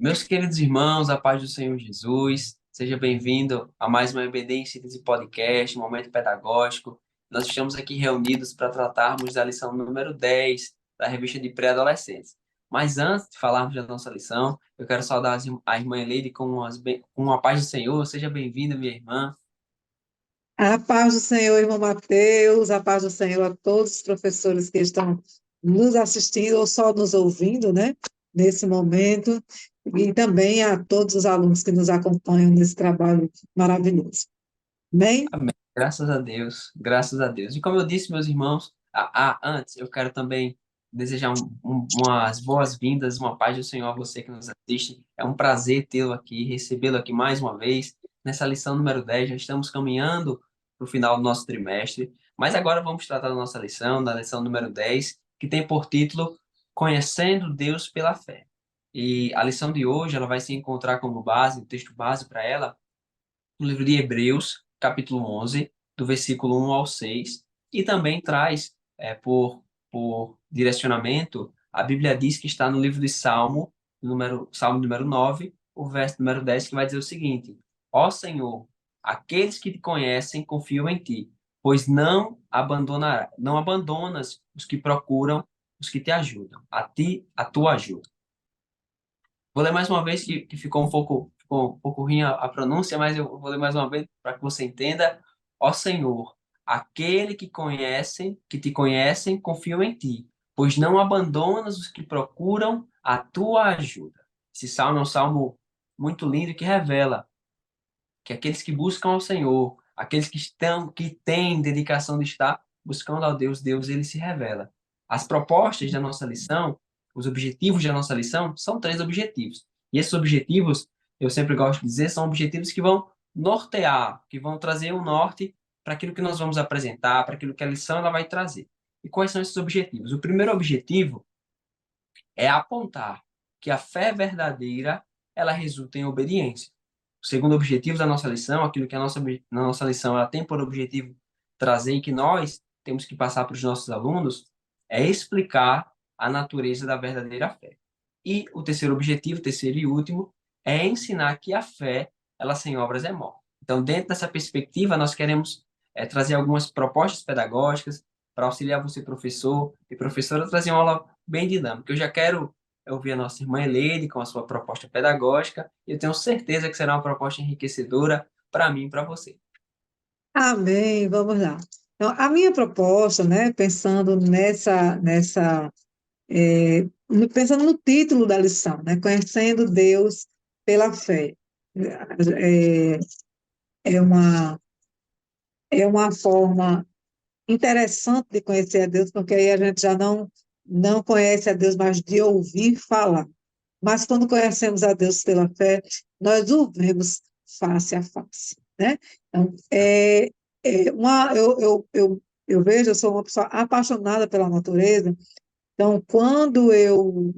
Meus queridos irmãos, a paz do Senhor Jesus, seja bem-vindo a mais uma EBD em Síntese Podcast, um momento pedagógico. Nós estamos aqui reunidos para tratarmos da lição número 10 da revista de pré-adolescentes. Mas antes de falarmos da nossa lição, eu quero saudar a irmã Eleide com a paz do Senhor. Seja bem-vinda, minha irmã. A paz do Senhor, irmão Mateus, a paz do Senhor a todos os professores que estão nos assistindo ou só nos ouvindo, né, nesse momento, e também a todos os alunos que nos acompanham nesse trabalho maravilhoso. Amém? Amém. Graças a Deus, graças a Deus. E como eu disse, meus irmãos, antes eu quero também desejar umas boas-vindas, uma paz do Senhor a você que nos assiste. É um prazer tê-lo aqui, recebê-lo aqui mais uma vez. Nessa lição número 10 já estamos caminhando para o final do nosso trimestre, mas agora vamos tratar da nossa lição, da lição número 10 que tem por título Conhecendo Deus pela Fé. E a lição de hoje, ela vai se encontrar como base, o texto base para ela, no livro de Hebreus, capítulo 11, do versículo 1 ao 6, e também traz, por direcionamento, a Bíblia diz que está no livro de Salmo número 9, o verso número 10, que vai dizer o seguinte: Ó Senhor, aqueles que te conhecem confiam em ti, pois não abandonas os que procuram, os que te ajudam, a ti, a tua ajuda. Vou ler mais uma vez, que ficou um pouco ruim a pronúncia, mas eu vou ler mais uma vez para que você entenda. Ó Senhor, aquele que te conhecem, confiam em ti, pois não abandonas os que procuram a tua ajuda. Esse salmo é um salmo muito lindo que revela que aqueles que buscam ao Senhor, aqueles que têm dedicação de estar buscando ao Deus, Deus ele se revela. As propostas da nossa lição, os objetivos da nossa lição, são três objetivos. E esses objetivos, eu sempre gosto de dizer, são objetivos que vão nortear, que vão trazer um norte para aquilo que nós vamos apresentar, para aquilo que a lição ela vai trazer. E quais são esses objetivos? O primeiro objetivo é apontar que a fé verdadeira ela resulta em obediência. O segundo objetivo da nossa lição, aquilo que na nossa lição ela tem por objetivo trazer e que nós temos que passar para os nossos alunos, é explicar a natureza da verdadeira fé. E o terceiro objetivo, terceiro e último, é ensinar que a fé, ela sem obras é morta. Então, dentro dessa perspectiva, nós queremos trazer algumas propostas pedagógicas para auxiliar você, professor e professora, a trazer uma aula bem dinâmica. Eu já quero ouvir a nossa irmã Eleide com a sua proposta pedagógica e eu tenho certeza que será uma proposta enriquecedora para mim e para você. Amém, vamos lá. Então, a minha proposta, né, pensando pensando no título da lição, né, Conhecendo Deus pela Fé. É, é uma, é uma forma interessante de conhecer a Deus, porque aí a gente já não conhece a Deus, mas de ouvir falar. Mas quando conhecemos a Deus pela fé, nós o vemos face a face, né? Então, eu vejo, eu sou uma pessoa apaixonada pela natureza, então, quando eu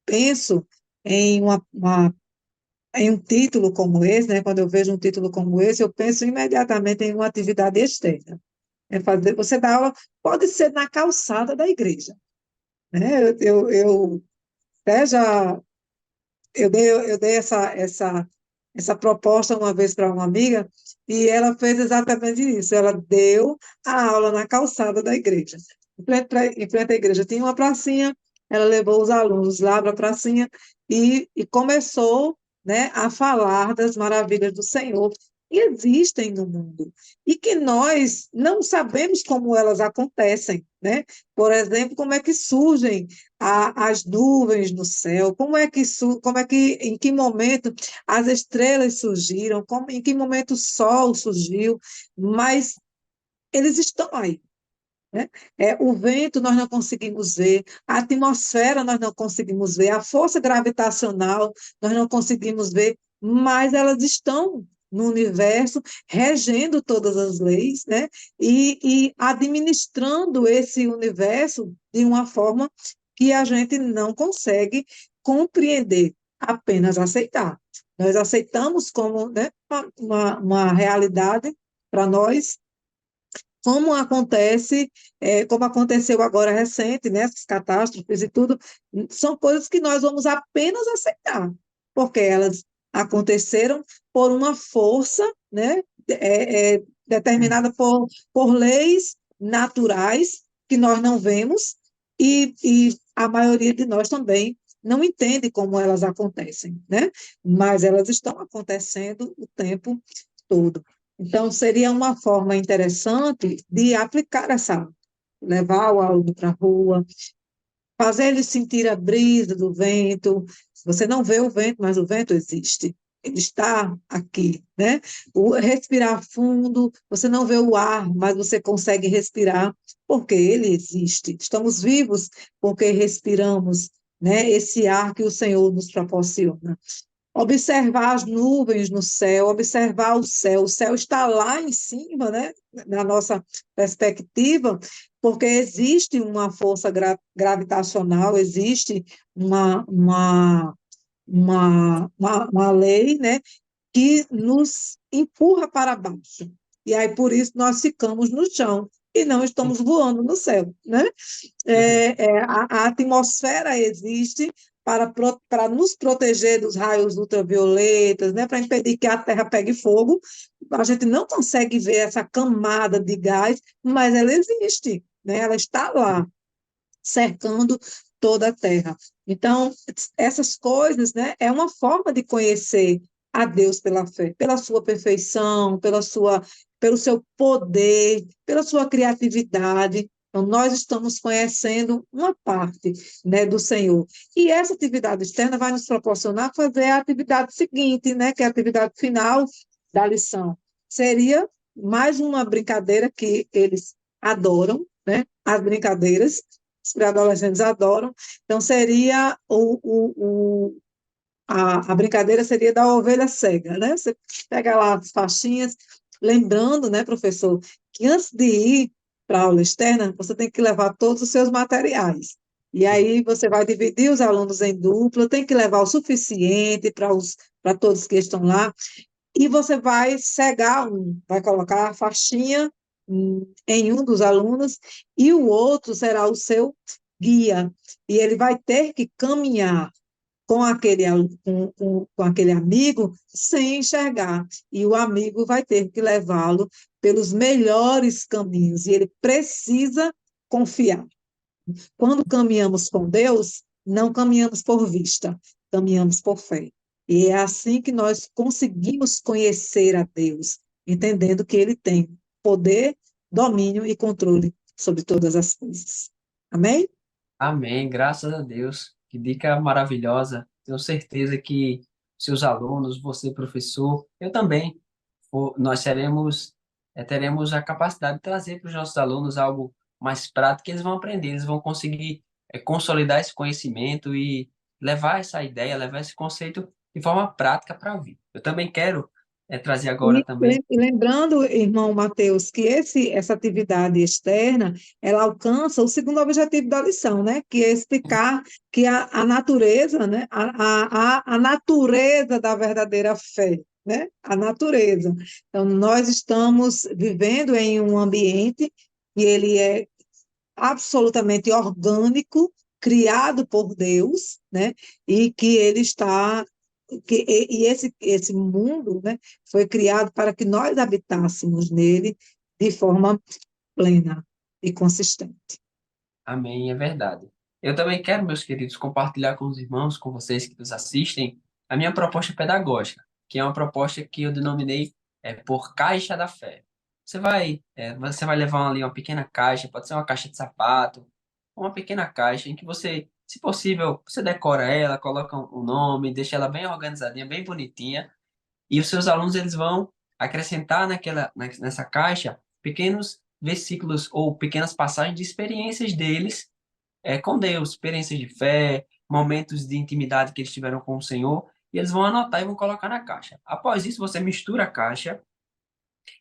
penso em em um título como esse, né? Quando eu vejo um título como esse, eu penso imediatamente em uma atividade externa. Você dá aula, pode ser na calçada da igreja, né? Eu até já eu dei essa proposta uma vez para uma amiga e ela fez exatamente isso. Ela deu a aula na calçada da igreja. Em frente à igreja tinha uma pracinha, ela levou os alunos lá para a pracinha e começou, né, a falar das maravilhas do Senhor que existem no mundo e que nós não sabemos como elas acontecem, né? Por exemplo, como é que surgem as nuvens no céu, em que momento as estrelas surgiram, em que momento o sol surgiu, mas eles estão aí. Né? O vento nós não conseguimos ver, a atmosfera nós não conseguimos ver, a força gravitacional nós não conseguimos ver, mas elas estão no universo, regendo todas as leis, né? E administrando esse universo de uma forma que a gente não consegue compreender, apenas aceitar. Nós aceitamos como, né, uma realidade para nós, como acontece, como aconteceu agora recente, né, essas catástrofes e tudo, são coisas que nós vamos apenas aceitar. porque elas aconteceram por uma força, né, determinada por leis naturais que nós não vemos e a maioria de nós também não entende como elas acontecem, né? Mas elas estão acontecendo o tempo todo. Então, seria uma forma interessante de aplicar essa, levar o aluno para a rua, fazer ele sentir a brisa do vento. Você não vê o vento, mas o vento existe. Ele está aqui, né? Respirar fundo, você não vê o ar, mas você consegue respirar, porque ele existe. Estamos vivos porque respiramos, né? Esse ar que o Senhor nos proporciona. Observar as nuvens no céu, observar o céu está lá em cima, né? Na nossa perspectiva, porque existe uma força gravitacional, existe uma, uma, uma lei, né? Que nos empurra para baixo. E aí, por isso, nós ficamos no chão e não estamos voando no céu, né? Uhum. A atmosfera existe para nos proteger dos raios ultravioletas, né, para impedir que a Terra pegue fogo. A gente não consegue ver essa camada de gás, mas ela existe, né, ela está lá, cercando toda a terra. Então, essas coisas, né, é uma forma de conhecer a Deus pela fé, pela sua perfeição, pelo seu poder, pela sua criatividade. Então, nós estamos conhecendo uma parte, né, do Senhor. E essa atividade externa vai nos proporcionar fazer a atividade seguinte, né, que é a atividade final da lição. Seria mais uma brincadeira que eles adoram, né, as brincadeiras, os pré-adolescentes adoram. Então, seria a brincadeira seria da ovelha cega, né? Você pega lá as faixinhas, lembrando, né, professor, que antes de ir para a aula externa, você tem que levar todos os seus materiais. E Sim. aí você vai dividir os alunos em dupla, tem que levar o suficiente para todos que estão lá, e você vai cegar um, vai colocar a faixinha em um dos alunos, e o outro será o seu guia, e ele vai ter que caminhar com aquele amigo sem enxergar, e o amigo vai ter que levá-lo pelos melhores caminhos, e ele precisa confiar. Quando caminhamos com Deus, não caminhamos por vista, caminhamos por fé. E é assim que nós conseguimos conhecer a Deus, entendendo que Ele tem poder, domínio e controle sobre todas as coisas. Amém? Amém, graças a Deus. Que dica maravilhosa. Tenho certeza que seus alunos, você, professor, eu também, nós teremos a capacidade de trazer para os nossos alunos algo mais prático que eles vão aprender, eles vão conseguir consolidar esse conhecimento e levar essa ideia, levar esse conceito de forma prática para a vida. Eu também quero trazer agora também. E lembrando, irmão Mateus, que essa atividade externa, ela alcança o segundo objetivo da lição, né? Que é explicar que a natureza, né? A natureza da verdadeira fé, né? A natureza. Então, nós estamos vivendo em um ambiente e ele é absolutamente orgânico, criado por Deus, né? E que ele está esse mundo, né, foi criado para que nós habitássemos nele de forma plena e consistente. Amém, é verdade. Eu também quero, meus queridos, compartilhar com os irmãos, com vocês que nos assistem, a minha proposta pedagógica, que é uma proposta que eu denominei por Caixa da Fé. Você vai levar ali uma pequena caixa, pode ser uma caixa de sapato, uma pequena caixa em que você, se possível, você decora ela, coloca um nome, deixa ela bem organizadinha, bem bonitinha, e os seus alunos eles vão acrescentar nessa caixa pequenos versículos ou pequenas passagens de experiências deles com Deus, experiências de fé, momentos de intimidade que eles tiveram com o Senhor, e eles vão anotar e vão colocar na caixa. Após isso, você mistura a caixa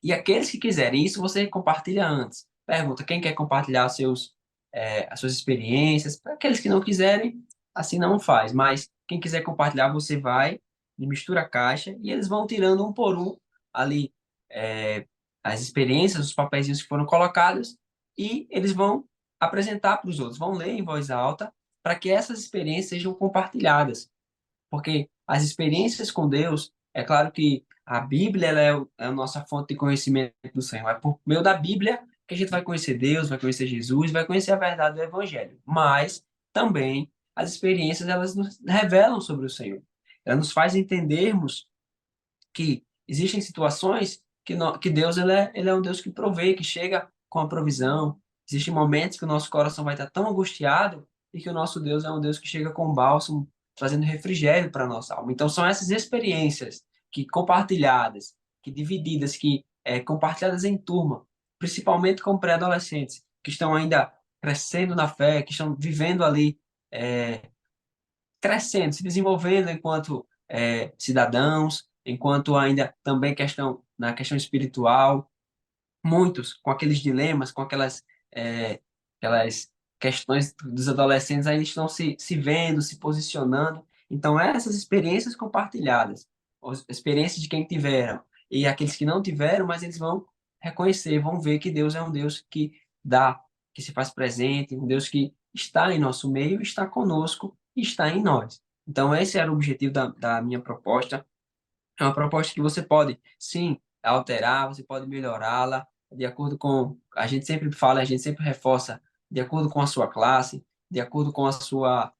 e aqueles que quiserem, isso você compartilha antes. Pergunta quem quer compartilhar as suas experiências. Para aqueles que não quiserem, assim não faz. Mas quem quiser compartilhar, você vai e mistura a caixa e eles vão tirando um por um ali é, as experiências, os papeizinhos que foram colocados e eles vão apresentar para os outros, vão ler em voz alta para que essas experiências sejam compartilhadas. Porque as experiências com Deus, é claro que a Bíblia ela é a nossa fonte de conhecimento do Senhor. É por meio da Bíblia que a gente vai conhecer Deus, vai conhecer Jesus, vai conhecer a verdade do Evangelho. Mas também as experiências elas nos revelam sobre o Senhor. Ela nos faz entendermos que existem situações que Deus ele é um Deus que provê, que chega com a provisão. Existem momentos que o nosso coração vai estar tão angustiado e que o nosso Deus é um Deus que chega com bálsamo, trazendo refrigério para a nossa alma. Então, são essas experiências que compartilhadas, que divididas, que compartilhadas em turma, principalmente com pré-adolescentes, que estão ainda crescendo na fé, que estão vivendo ali, crescendo, se desenvolvendo enquanto cidadãos, enquanto ainda também na questão espiritual, muitos com aqueles dilemas, com aquelas questões dos adolescentes ainda estão se vendo, se posicionando. Então, essas experiências compartilhadas, as experiências de quem tiveram e aqueles que não tiveram, mas eles vão reconhecer, vão ver que Deus é um Deus que dá, que se faz presente, um Deus que está em nosso meio, está conosco e está em nós. Então, esse era o objetivo da minha proposta. É uma proposta que você pode, sim, alterar, você pode melhorá-la, de acordo com. A gente sempre fala, a gente sempre reforça, de acordo com a sua classe, de acordo com a sua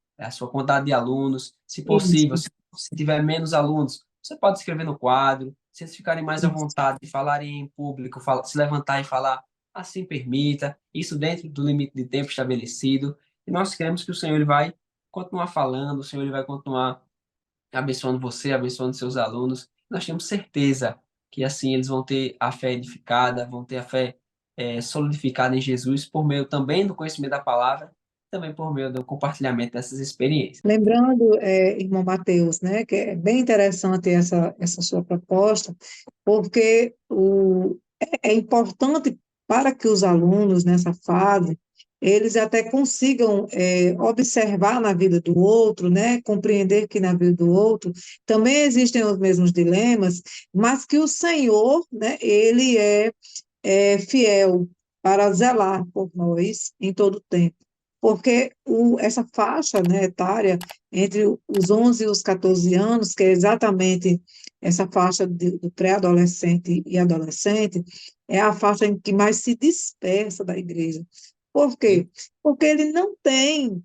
quantidade de alunos. Se possível, Isso, se tiver menos alunos, você pode escrever no quadro. Se eles ficarem mais à isso. vontade de falarem em público, se levantar e falar, assim permita, isso dentro do limite de tempo estabelecido. E nós queremos que o Senhor ele vai continuar falando, o Senhor ele vai continuar abençoando você, abençoando seus alunos. Nós temos certeza que assim eles vão ter a fé edificada, vão ter a fé solidificada em Jesus por meio também do conhecimento da palavra, também por meio do compartilhamento dessas experiências. Lembrando, irmão Mateus, né, que é bem interessante essa sua proposta, porque é importante para que os alunos, nessa fase, eles até consigam observar na vida do outro, né, compreender que na vida do outro também existem os mesmos dilemas, mas que o Senhor, né, ele é fiel para zelar por nós em todo o tempo. Porque essa faixa, né, etária entre os 11 e os 14 anos, que é exatamente essa faixa do pré-adolescente e adolescente, é a faixa em que mais se dispersa da igreja. Por E, quê? Porque ele não tem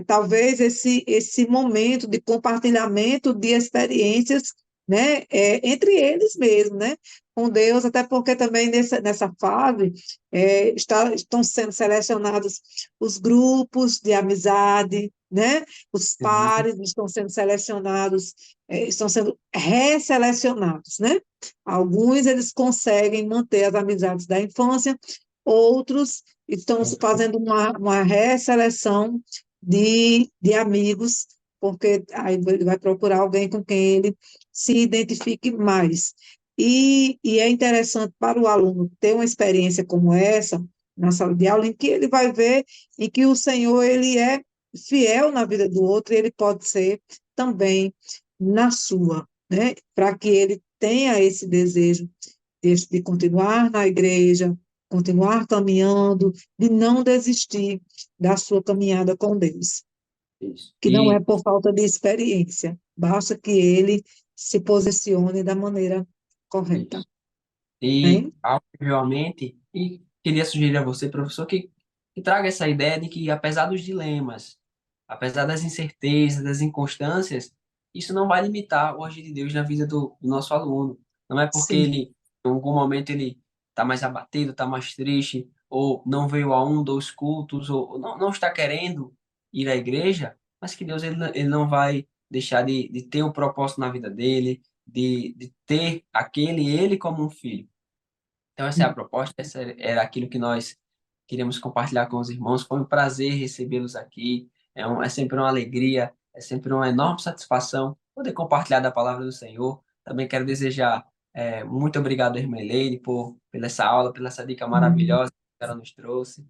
talvez esse momento de compartilhamento de experiências, né, entre eles mesmos, né, com Deus, até porque também nessa fase estão sendo selecionados os grupos de amizade, né? Os uhum, pares estão sendo selecionados, estão sendo resselecionados, né? Alguns eles conseguem manter as amizades da infância, outros estão fazendo uma resseleção de amigos, porque aí ele vai procurar alguém com quem ele se identifique mais. E é interessante para o aluno ter uma experiência como essa, na sala de aula, em que ele vai ver em que o Senhor ele é fiel na vida do outro e ele pode ser também na sua, né? Para que ele tenha esse desejo de continuar na igreja, continuar caminhando, de não desistir da sua caminhada com Deus, isso. que não é por falta de experiência, basta que ele se posicione da maneira correta, Isso. E, né? obviamente, e queria sugerir a você, professor, que traga essa ideia de que, apesar dos dilemas, apesar das incertezas, das inconstâncias, isso não vai limitar o agir de Deus na vida do nosso aluno. Não é porque Sim, ele, em algum momento, ele está mais abatido, está mais triste, ou não veio a um, dois cultos, ou não está querendo ir à igreja, mas que Deus ele não vai deixar de ter um propósito na vida dele, de ter ele como um filho. Então, essa é a proposta, essa era aquilo que nós queríamos compartilhar com os irmãos. Foi um prazer recebê-los aqui. É sempre uma alegria, é sempre uma enorme satisfação poder compartilhar da palavra do Senhor. Também quero desejar muito obrigado, irmã Leire, pela essa aula, pela essa dica amém. maravilhosa que ela nos trouxe.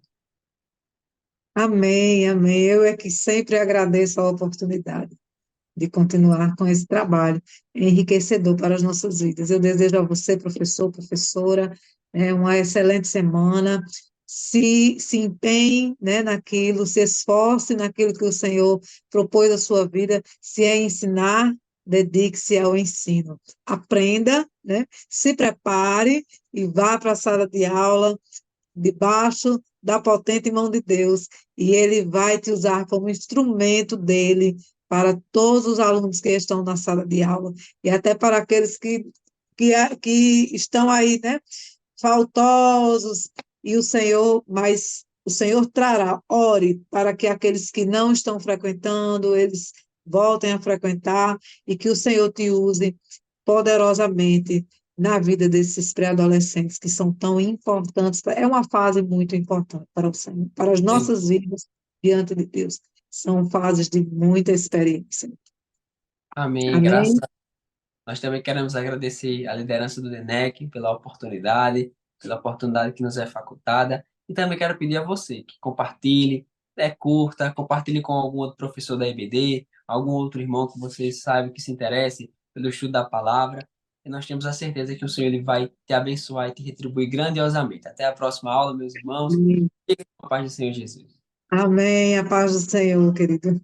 Amém, amém. Eu é que sempre agradeço a oportunidade de continuar com esse trabalho enriquecedor para as nossas vidas. Eu desejo a você, professor, professora, uma excelente semana. se empenhe, né, naquilo, se esforce naquilo que o Senhor propôs à sua vida, se é ensinar, dedique-se ao ensino. Aprenda, né, se prepare e vá para a sala de aula debaixo da potente mão de Deus, e Ele vai te usar como instrumento dele para todos os alunos que estão na sala de aula, e até para aqueles que estão aí, né, faltosos, e o Senhor trará, ore para que aqueles que não estão frequentando, eles voltem a frequentar, e que o Senhor te use poderosamente na vida desses pré-adolescentes que são tão importantes. É uma fase muito importante para o Senhor, para as Sim. nossas vidas diante de Deus. São fases de muita experiência. Amém, graças. Amém? Nós também queremos agradecer a liderança do DENEC pela oportunidade que nos é facultada. E também quero pedir a você que compartilhe, curta, compartilhe com algum outro professor da EBD, algum outro irmão que você sabe que se interesse pelo estudo da palavra. E nós temos a certeza que o Senhor ele vai te abençoar e te retribuir grandiosamente. Até a próxima aula, meus irmãos. Amém. Fique com a paz do Senhor Jesus. Amém. A paz do Senhor, querido.